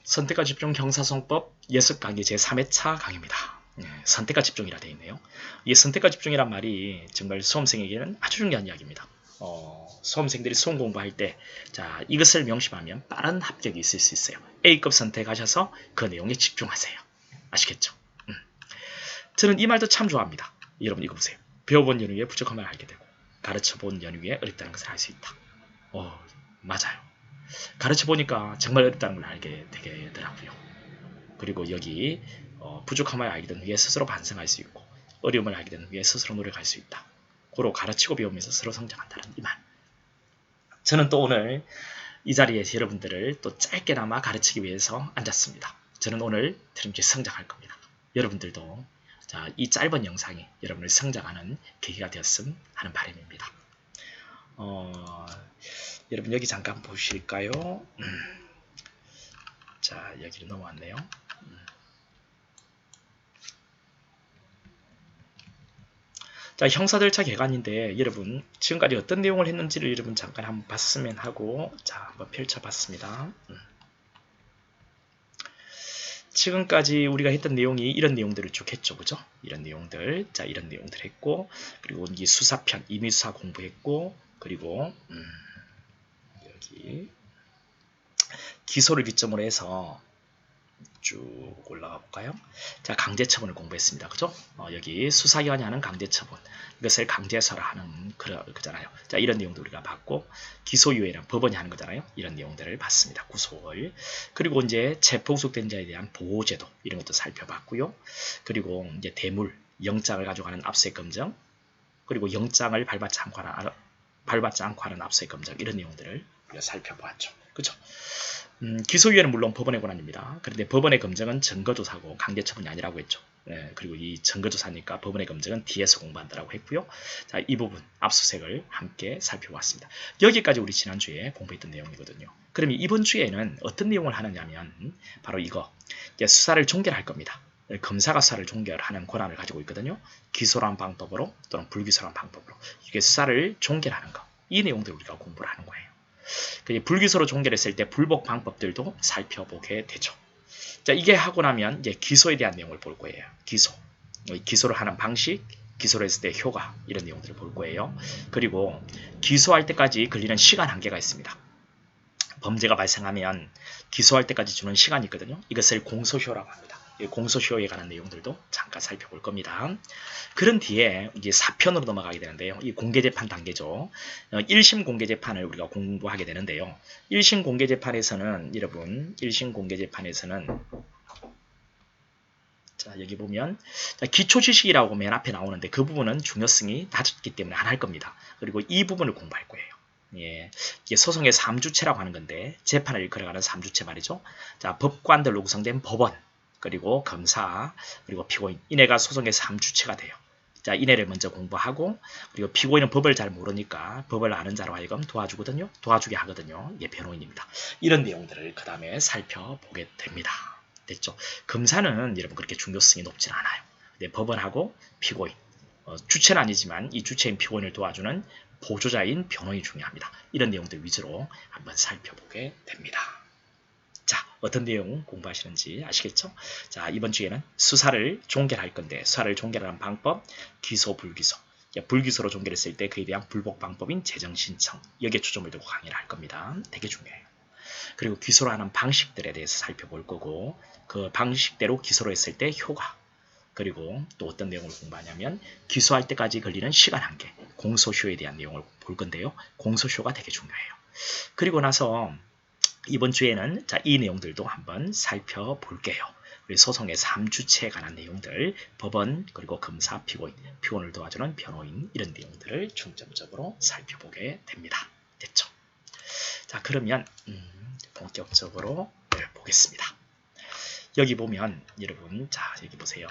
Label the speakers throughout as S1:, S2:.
S1: 선택과 집중 형사소송법 6강의 제3회차 강의입니다. 선택과 집중이라 되어 있네요. 이 선택과 집중이란 말이 정말 수험생에게는 아주 중요한 이야기입니다. 수험생들이 수험 공부할 때 자, 이것을 명심하면 빠른 합격이 있을 수 있어요. A급 선택하셔서 그 내용에 집중하세요. 아시겠죠? 저는 이 말도 참 좋아합니다. 여러분 이거 보세요. 배워본 연유에 부족함을 알게 되고 가르쳐본 연유에 어렵다는 것을 알 수 있다. 맞아요. 가르쳐보니까 정말 어렵다는 걸 알게 되더라고요. 그리고 여기 부족함을 알게 된 후에 스스로 반성할 수 있고 어려움을 알게 된 후에 스스로 노력할 수 있다. 고로 가르치고 배우면서 스스로 성장한다는 이 말. 저는 또 오늘 이 자리에서 여러분들을 또 짧게나마 가르치기 위해서 앉았습니다. 저는 오늘 여러분께 성장할 겁니다. 여러분들도 자, 이 짧은 영상이 여러분을 성장하는 계기가 되었음 하는 바람입니다. 여러분 여기 잠깐 보실까요? 자, 여기로 넘어왔네요. 자, 형사절차 개관인데 여러분 지금까지 어떤 내용을 했는지를 여러분 잠깐 한번 봤으면 하고 자, 한번 펼쳐봤습니다. 지금까지 우리가 했던 내용이 이런 내용들을 쭉 했죠. 그죠? 이런 내용들. 자, 이런 내용들 했고, 그리고 이 수사편, 임의수사 공부했고, 그리고, 여기, 기소를 기점으로 해서 쭉 올라가 볼까요? 자, 강제처분을 공부했습니다. 그죠? 여기 수사기관이 하는 강제처분. 이것을 강제서라 하는 거잖아요. 자, 이런 내용도 우리가 봤고, 기소유예랑 법원이 하는 거잖아요. 이런 내용들을 봤습니다. 구속을. 그리고 이제 체포구속된 자에 대한 보호제도 이런 것도 살펴봤고요. 그리고 이제 대물, 영장을 가져가는 압수수색 검정, 그리고 영장을 밟았지 않고 하는 압수수색 검정 이런 내용들을 우리가 살펴보았죠. 그죠? 기소유예는 물론 법원의 권한입니다. 그런데 법원의 검증은 증거조사고 강제처분이 아니라고 했죠. 그리고 이 증거조사니까 법원의 검증은 뒤에서 공부한다라고 했고요. 자, 이 부분 압수수색을 함께 살펴봤습니다. 여기까지 우리 지난주에 공부했던 내용이거든요. 그러면 이번 주에는 어떤 내용을 하느냐면 바로 이거 수사를 종결할 겁니다. 검사가 수사를 종결하는 권한을 가지고 있거든요. 기소란 방법으로 또는 불기소란 방법으로 이게 수사를 종결하는 거. 이 내용들을 우리가 공부를 하는 거예요. 불기소로 종결했을 때 불복 방법들도 살펴보게 되죠. 자, 이게 하고 나면 이제 기소에 대한 내용을 볼 거예요. 기소를 하는 방식, 기소를 했을 때 효과 이런 내용들을 볼 거예요. 그리고 기소할 때까지 걸리는 시간 한계가 있습니다. 범죄가 발생하면 기소할 때까지 주는 시간이 있거든요. 이것을 공소시효라고 합니다. 공소시효에 관한 내용들도 잠깐 살펴볼 겁니다. 그런 뒤에 이제 4편으로 넘어가게 되는데요. 이 공개재판 단계죠. 1심 공개재판을 우리가 공부하게 되는데요. 1심 공개재판에서는 여러분 1심 공개재판에서는 자, 여기 보면 기초지식이라고 맨 앞에 나오는데 그 부분은 중요성이 낮기 때문에 안 할 겁니다. 그리고 이 부분을 공부할 거예요. 예, 이게 소송의 3주체라고 하는 건데 재판을 걸어가는 3주체 말이죠. 자, 법관들로 구성된 법원, 그리고 검사, 그리고 피고인, 이네가 소송의 3주체가 돼요. 자, 이네를 먼저 공부하고 그리고 피고인은 법을 잘 모르니까 법을 아는 자로 하여금 도와주게 하거든요. 이게 변호인입니다. 이런 내용들을 그 다음에 살펴보게 됩니다. 됐죠? 검사는 여러분 그렇게 중요성이 높진 않아요. 근데 법원하고 피고인, 주체는 아니지만 이 주체인 피고인을 도와주는 보조자인 변호인이 중요합니다. 이런 내용들 위주로 한번 살펴보게 됩니다. 자, 어떤 내용 공부하시는지 아시겠죠? 자, 이번 주에는 수사를 종결할 건데 수사를 종결하는 방법, 기소, 불기소. 불기소로 종결했을 때 그에 대한 불복 방법인 재정신청. 여기에 초점을 두고 강의를 할 겁니다. 되게 중요해요. 그리고 기소를 하는 방식들에 대해서 살펴볼 거고 그 방식대로 기소를 했을 때 효과. 그리고 또 어떤 내용을 공부하냐면 기소할 때까지 걸리는 시간 한계, 공소시효에 대한 내용을 볼 건데요. 공소시효가 되게 중요해요. 그리고 나서 이번 주에는 자, 이 내용들도 한번 살펴볼게요. 우리 소송의 3주체에 관한 내용들, 법원, 그리고 검사, 피고인을 도와주는 변호인 이런 내용들을 중점적으로 살펴보게 됩니다. 됐죠? 자, 그러면 본격적으로 보겠습니다. 여기 보면 여러분 자, 여기 보세요.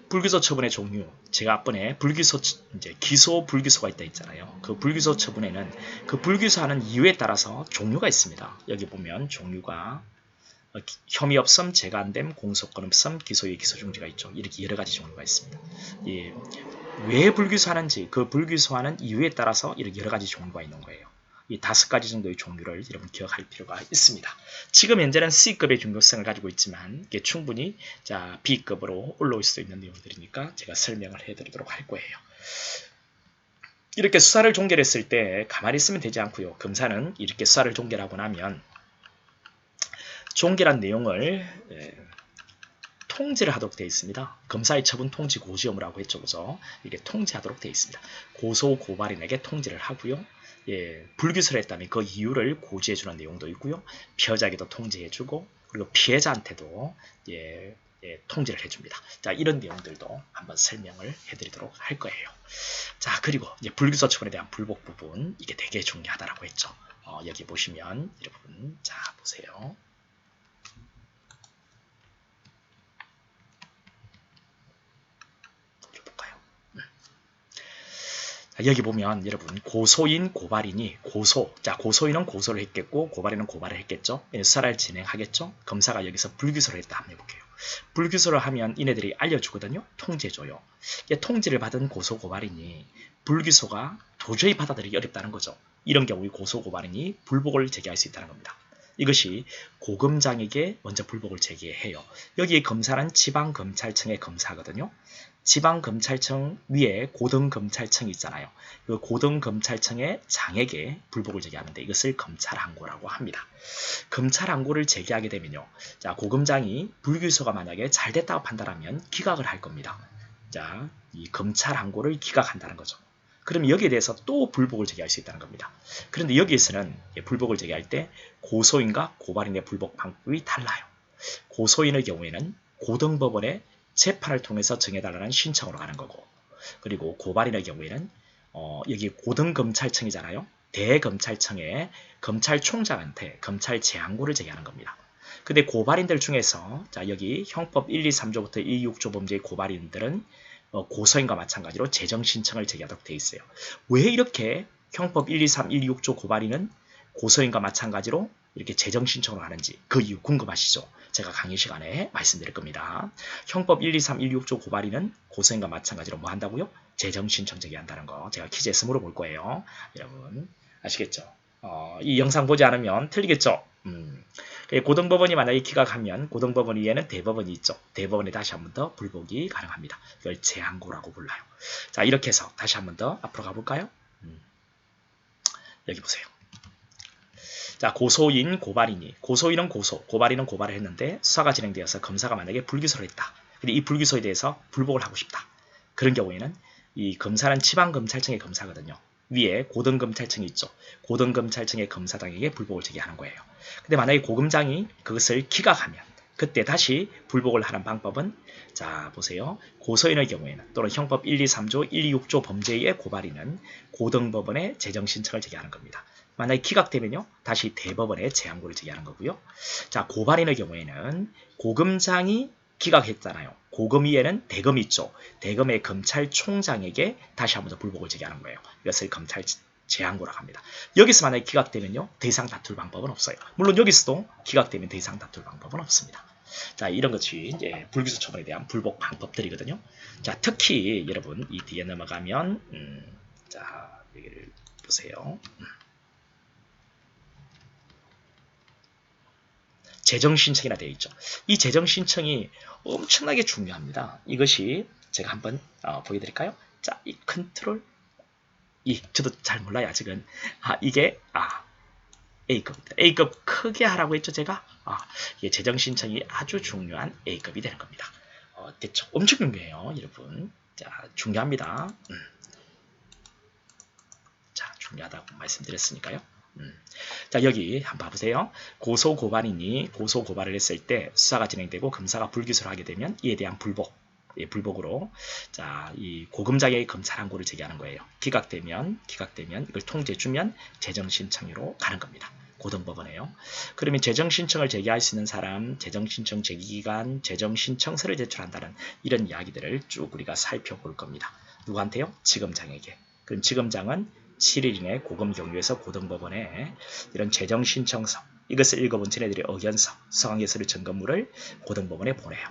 S1: 불기소 처분의 종류. 제가 앞번에 기소 불기소가 있다 했잖아요. 그 불기소 처분에는 그 불기소하는 이유에 따라서 종류가 있습니다. 여기 보면 종류가 혐의 없음, 제가 안 됨, 공소권 없음, 기소유예, 기소중지가 있죠. 이렇게 여러 가지 종류가 있습니다. 왜 불기소하는지 그 불기소하는 이유에 따라서 이렇게 여러 가지 종류가 있는 거예요. 이 5가지 정도의 종류를 여러분 기억할 필요가 있습니다. 지금 현재는 C급의 중요성을 가지고 있지만 이게 충분히 자 B급으로 올라올 수 있는 내용들이니까 제가 설명을 해드리도록 할 거예요. 이렇게 수사를 종결했을 때 가만히 있으면 되지 않고요. 검사는 이렇게 수사를 종결하고 나면 종결한 내용을 통지를 하도록 되어 있습니다. 검사의 처분 통지 고지 의무라고 했죠. 그죠? 이게 통지하도록 되어 있습니다. 고소 고발인에게 통지를 하고요. 불기소를 했다면 그 이유를 고지해주는 내용도 있고요. 피해자에게도 통지해주고 그리고 피해자한테도 통지를 해줍니다. 자, 이런 내용들도 한번 설명을 해드리도록 할 거예요. 자, 그리고 불기소 처분에 대한 불복 부분 이게 되게 중요하다라고 했죠. 여기 보시면 여러분 자 보세요. 여기 보면 여러분 고소인 고발인이 고소인은 고소를 했겠고 고발인은 고발을 했겠죠. 수사를 진행하겠죠. 검사가 여기서 불기소를 했다 한번 해볼게요. 불기소를 하면 이네들이 알려주거든요. 통지해줘요. 통지를 받은 고소 고발인이 불기소가 도저히 받아들이기 어렵다는 거죠. 이런 경우에 고소 고발인이 불복을 제기할 수 있다는 겁니다. 이것이 고검장에게 먼저 불복을 제기해요. 여기에 검사는 지방검찰청의 검사거든요. 지방검찰청 위에 고등검찰청이 있잖아요. 그 고등검찰청의 장에게 불복을 제기하는데 이것을 검찰항고라고 합니다. 검찰항고를 제기하게 되면요. 자, 고검장이 불기소가 만약에 잘 됐다고 판단하면 기각을 할 겁니다. 자, 이 검찰항고를 기각한다는 거죠. 그럼 여기에 대해서 또 불복을 제기할 수 있다는 겁니다. 그런데 여기에서는 불복을 제기할 때 고소인과 고발인의 불복 방법이 달라요. 고소인의 경우에는 고등법원에 재판을 통해서 정해달라는 신청으로 가는 거고, 그리고 고발인의 경우에는 여기 고등검찰청이잖아요. 대검찰청의 검찰총장한테 검찰 제항고를 제기하는 겁니다. 근데 고발인들 중에서 자 여기 형법 1, 2, 3조부터 1, 6조 범죄의 고발인들은 고소인과 마찬가지로 재정신청을 제기하도록 되어 있어요. 왜 이렇게 형법 1, 2, 3, 1, 6조 고발인은 고소인과 마찬가지로 이렇게 재정신청을 하는지 그 이유 궁금하시죠? 제가 강의 시간에 말씀드릴 겁니다. 형법 1, 2, 3, 1, 6조 고발인은 고소인과 마찬가지로 뭐 한다고요? 재정신청 제기한다는 거 제가 퀴즈에서 물어볼 거예요. 여러분 아시겠죠? 이 영상 보지 않으면 틀리겠죠? 고등법원이 만약에 기각하면 고등법원 위에는 대법원이 있죠. 대법원에 다시 한 번 더 불복이 가능합니다. 이걸 제항고라고 불러요. 자, 이렇게 해서 다시 한 번 더 앞으로 가볼까요? 여기 보세요. 자, 고소인, 고발인이 고소인은 고소, 고발인은 고발을 했는데 수사가 진행되어서 검사가 만약에 불기소를 했다. 근데 이 불기소에 대해서 불복을 하고 싶다. 그런 경우에는 이 검사는 지방검찰청의 검사거든요. 위에 고등검찰청이 있죠. 고등검찰청의 검사장에게 불복을 제기하는 거예요. 근데 만약에 고검장이 그것을 기각하면 그때 다시 불복을 하는 방법은 자 보세요. 고소인의 경우에는 또는 형법 1, 2, 3조, 1, 2, 6조 범죄의 고발인은 고등법원에 재정신청을 제기하는 겁니다. 만약에 기각되면요. 다시 대법원에 재항고를 제기하는 거고요. 자 고발인의 경우에는 고검장이 기각했잖아요. 고검 위에는 대검이 있죠. 대검의 검찰총장에게 다시 한 번 더 불복을 제기하는 거예요. 이것을 검찰 재항고라고 합니다. 여기서 만약에 기각되면요. 더 이상 다툴 방법은 없어요. 물론 여기서도 기각되면 더 이상 다툴 방법은 없습니다. 자, 이런 것이 이제 불기소 처분에 대한 불복 방법들이거든요. 자, 특히 여러분 이 뒤에 넘어가면 자, 여기를 보세요. 재정신청이라 되어 있죠. 이 재정신청이 엄청나게 중요합니다. 이것이 제가 한번 보여드릴까요? 자, 이 컨트롤 저도 잘 몰라요 아직은. 이게 A급입니다. A급 크게 하라고 했죠 제가. 이게 재정신청이 아주 중요한 A급이 되는 겁니다. 됐죠? 엄청 중요해요 여러분. 자, 중요합니다. 자, 중요하다고 말씀드렸으니까요. 자, 여기 한번 봐보세요. 고소 고발인이 고소 고발을 했을 때 수사가 진행되고 검사가 불기소를 하게 되면 이에 대한 불복으로 자, 이 고검장의 검찰항고를 제기하는 거예요. 기각되면 이걸 통지해주면 재정신청으로 가는 겁니다. 고등법원에요. 그러면 재정신청을 제기할 수 있는 사람, 재정신청 제기기간, 재정신청서를 제출한다는 이런 이야기들을 쭉 우리가 살펴볼 겁니다. 누구한테요? 지검장에게. 그럼 지검장은 7일 이내 고검경유에서 고등법원에 이런 재정신청서 이것을 읽어본 쟤네들의 의견서, 서강예서류 점검물을 고등법원에 보내요.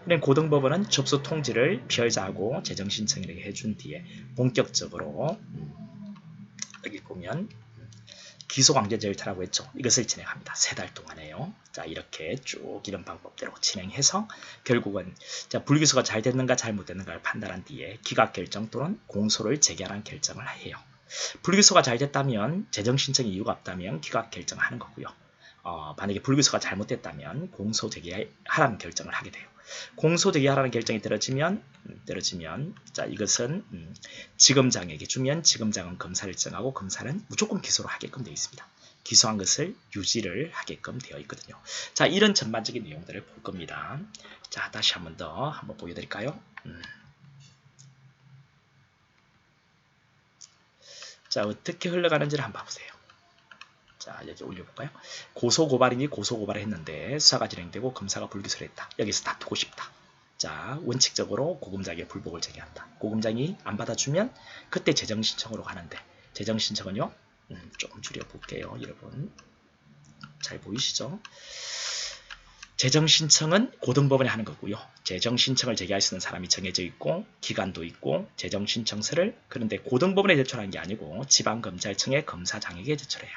S1: 그럼 고등법원은 접수 통지를 피해자하고 재정신청인에게 해준 뒤에 본격적으로 여기 보면 기소강제 절차라고 했죠. 이것을 진행합니다. 3달 동안에요. 자, 이렇게 쭉 이런 방법대로 진행해서 결국은 자, 불기소가 잘 됐는가 잘못됐는가를 판단한 뒤에 기각결정 또는 공소를 제기하라는 결정을 해요. 불기소가 잘 됐다면 재정신청 이유가 없다면 기각결정하는 거고요. 만약에 불기소가 잘못됐다면 공소 제기하라는 결정을 하게 돼요. 공소 제기하라는 결정이 떨어지면 자, 이것은 지검장에게 주면 지검장은 검사를 정하고 검사는 무조건 기소를 하게끔 되어 있습니다. 기소한 것을 유지를 하게끔 되어 있거든요. 자, 이런 전반적인 내용들을 볼 겁니다. 자, 다시 한 번 더 한번 보여드릴까요? 자, 어떻게 흘러가는지를 한번 봐보세요. 자, 여기 올려볼까요? 고소고발이니 고소고발을 했는데 수사가 진행되고 검사가 불기소를 했다. 여기서 다투고 싶다. 자, 원칙적으로 고검장에게 불복을 제기한다. 고검장이 안 받아주면 그때 재정신청으로 가는데 재정신청은요. 조금 줄여볼게요. 여러분 잘 보이시죠? 재정신청은 고등법원에 하는 거고요. 재정신청을 제기할 수 있는 사람이 정해져 있고 기간도 있고 재정신청서를 그런데 고등법원에 제출하는 게 아니고 지방검찰청의 검사장에게 제출해요.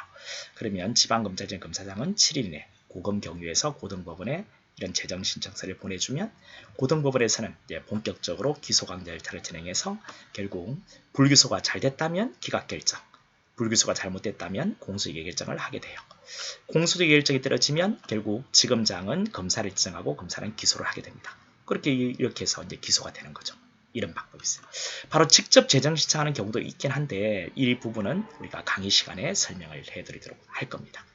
S1: 그러면 지방검찰청 검사장은 7일 내 고검경유에서 고등법원에 이런 재정신청서를 보내주면 고등법원에서는 이제 본격적으로 기소강제 절차를 진행해서 결국 불기소가 잘 됐다면 기각결정, 불기소가 잘못됐다면 공소유기 결정을 하게 돼요. 공소유기 결정이 떨어지면 결국 지검장은 검사를 지정하고 검사는 기소를 하게 됩니다. 그렇게 이렇게 해서 이제 기소가 되는 거죠. 이런 방법이 있어요. 바로 직접 재정신청하는 경우도 있긴 한데 이 부분은 우리가 강의 시간에 설명을 해드리도록 할 겁니다.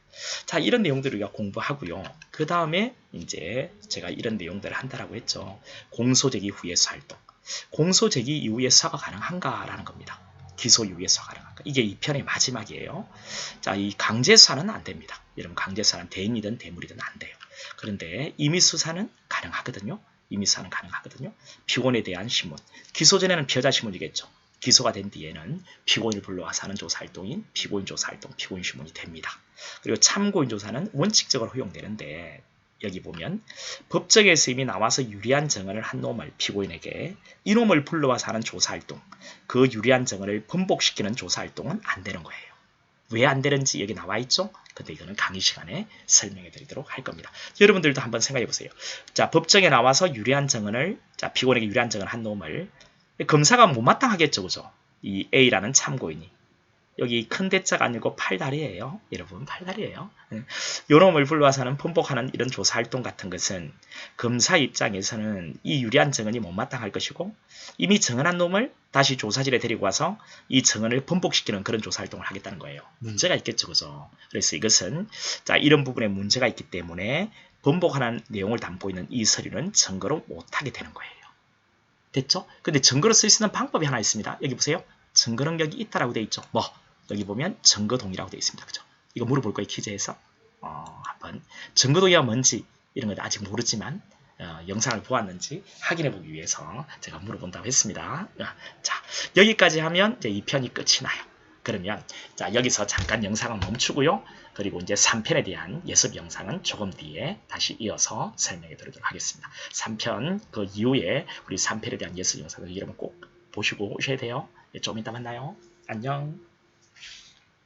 S1: 자, 이런 내용들을 우리가 공부하고요. 그 다음에 이제 제가 이런 내용들을 한다라고 했죠. 공소제기 후의 수활동. 공소제기 이후에 수사가 가능한가라는 겁니다. 기소 이후에 수사 가능한가. 이게 이 편의 마지막이에요. 자, 이 강제수사는 안 됩니다. 여러분 강제수사는 대인이든 대물이든 안 돼요. 그런데 임의수사는 가능하거든요. 임의수사는 가능하거든요. 피고인에 대한 신문. 기소 전에는 피해자 신문이겠죠. 기소가 된 뒤에는 피고인을 불러와서 하는 조사활동인 피고인 조사활동, 피고인 신문이 됩니다. 그리고 참고인 조사는 원칙적으로 허용되는데 여기 보면 법정에서 이미 나와서 유리한 증언을 한 놈을 피고인에게 이놈을 불러와서 하는 조사활동, 그 유리한 증언을 번복시키는 조사활동은 안 되는 거예요. 왜 안 되는지 여기 나와 있죠? 근데 이거는 강의 시간에 설명해 드리도록 할 겁니다. 여러분들도 한번 생각해 보세요. 자, 법정에 나와서 유리한 증언을, 자, 피고인에게 유리한 증언을 한 놈을 검사가 못마땅하겠죠, 그죠? 이 A라는 참고인이. 여기 큰 대자가 아니고 팔다리예요. 여러분 팔다리예요. 요놈을 불러와서는 번복하는 이런 조사활동 같은 것은 검사 입장에서는 이 유리한 증언이 못마땅할 것이고 이미 증언한 놈을 다시 조사실에 데리고 와서 이 증언을 번복시키는 그런 조사활동을 하겠다는 거예요. 문제가 있겠죠. 그죠? 그래서 이것은 자, 이런 부분에 문제가 있기 때문에 번복하는 내용을 담고 있는 이 서류는 증거로 못하게 되는 거예요. 됐죠? 근데 증거로 쓸 수 있는 방법이 하나 있습니다. 여기 보세요. 증거 능력이 있다라고 되어 있죠. 뭐 여기 보면 증거 동의라고 되어 있습니다. 그죠? 이거 물어볼 거예요. 퀴즈에서. 한번 증거 동의가 뭔지 이런 건 아직 모르지만 영상을 보았는지 확인해 보기 위해서 제가 물어본다고 했습니다. 자, 여기까지 하면 이제 2편이 끝이 나요. 그러면 자, 여기서 잠깐 영상을 멈추고요. 그리고 이제 3편에 대한 예습 영상은 조금 뒤에 다시 이어서 설명해 드리도록 하겠습니다. 3편 그 이후에 우리 3편에 대한 예습 영상을 여러분 꼭 보시고 오셔야 돼요. 좀 이따 만나요. 안녕.